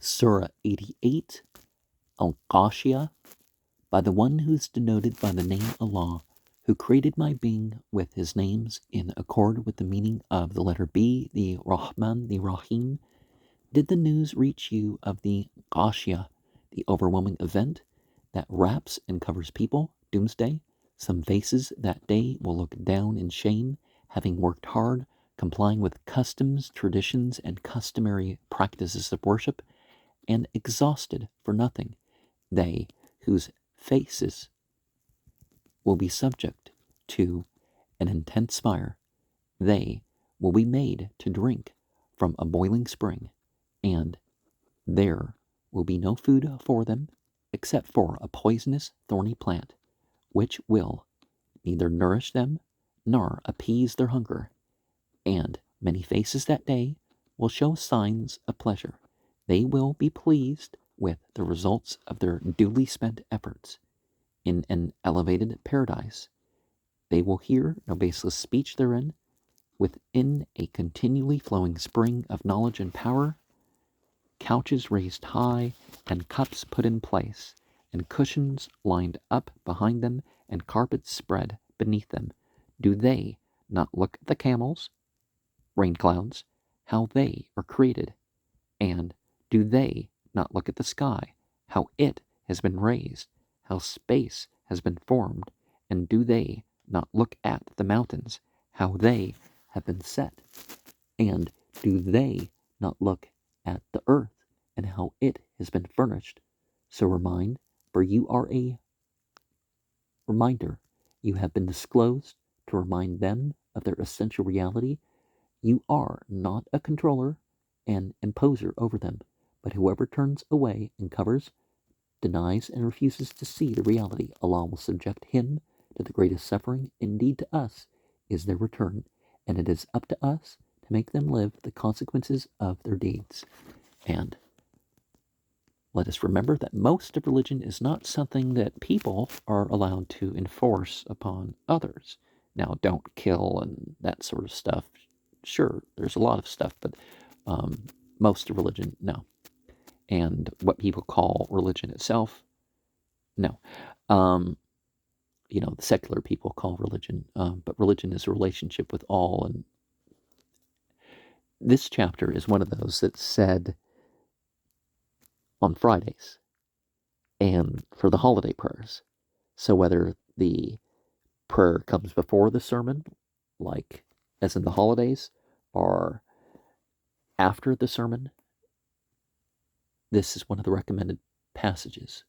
Surah 88, Al-Ghashiya, by the one who is denoted by the name Allah, who created my being with his names in accord with the meaning of the letter B, the Rahman, the Rahim. Did the news reach you of the Ghashiya, the overwhelming event that wraps and covers people, doomsday? Some faces that day will look down in shame, having worked hard, complying with customs, traditions, and customary practices of worship, and exhausted for nothing. They whose faces will be subject to an intense fire. They will be made to drink from a boiling spring, and there will be no food for them except for a poisonous, thorny plant, which will neither nourish them nor appease their hunger. And many faces that day will show signs of pleasure. They will be pleased with the results of their duly spent efforts. In an elevated paradise, they will hear no baseless speech therein. Within a continually flowing spring of knowledge and power, couches raised high, and cups put in place, and cushions lined up behind them, and carpets spread beneath them. Do they not look at the camels, rain clouds, how they are created? And do they not look at the sky, how it has been raised, how space has been formed? And do they not look at the mountains, how they have been set? And do they not look at the earth, and how it has been furnished? So remind, for you are a reminder. You have been disclosed to remind them of their essential reality. You are not a controller and imposer over them, but whoever turns away and covers, denies and refuses to see the reality, Allah will subject him to the greatest suffering. Indeed, to us is their return, and it is up to us to make them live the consequences of their deeds. And let us remember that most of religion is not something that people are allowed to enforce upon others. Now, don't kill and that sort of stuff. Sure, there's a lot of stuff, but most of religion, no. And what people call religion itself, no. The secular people call religion, but religion is a relationship with all. And this chapter is one of those that said on Fridays and for the holiday prayers. So whether the prayer comes before the sermon, like as in the holidays, or after the sermon, this is one of the recommended passages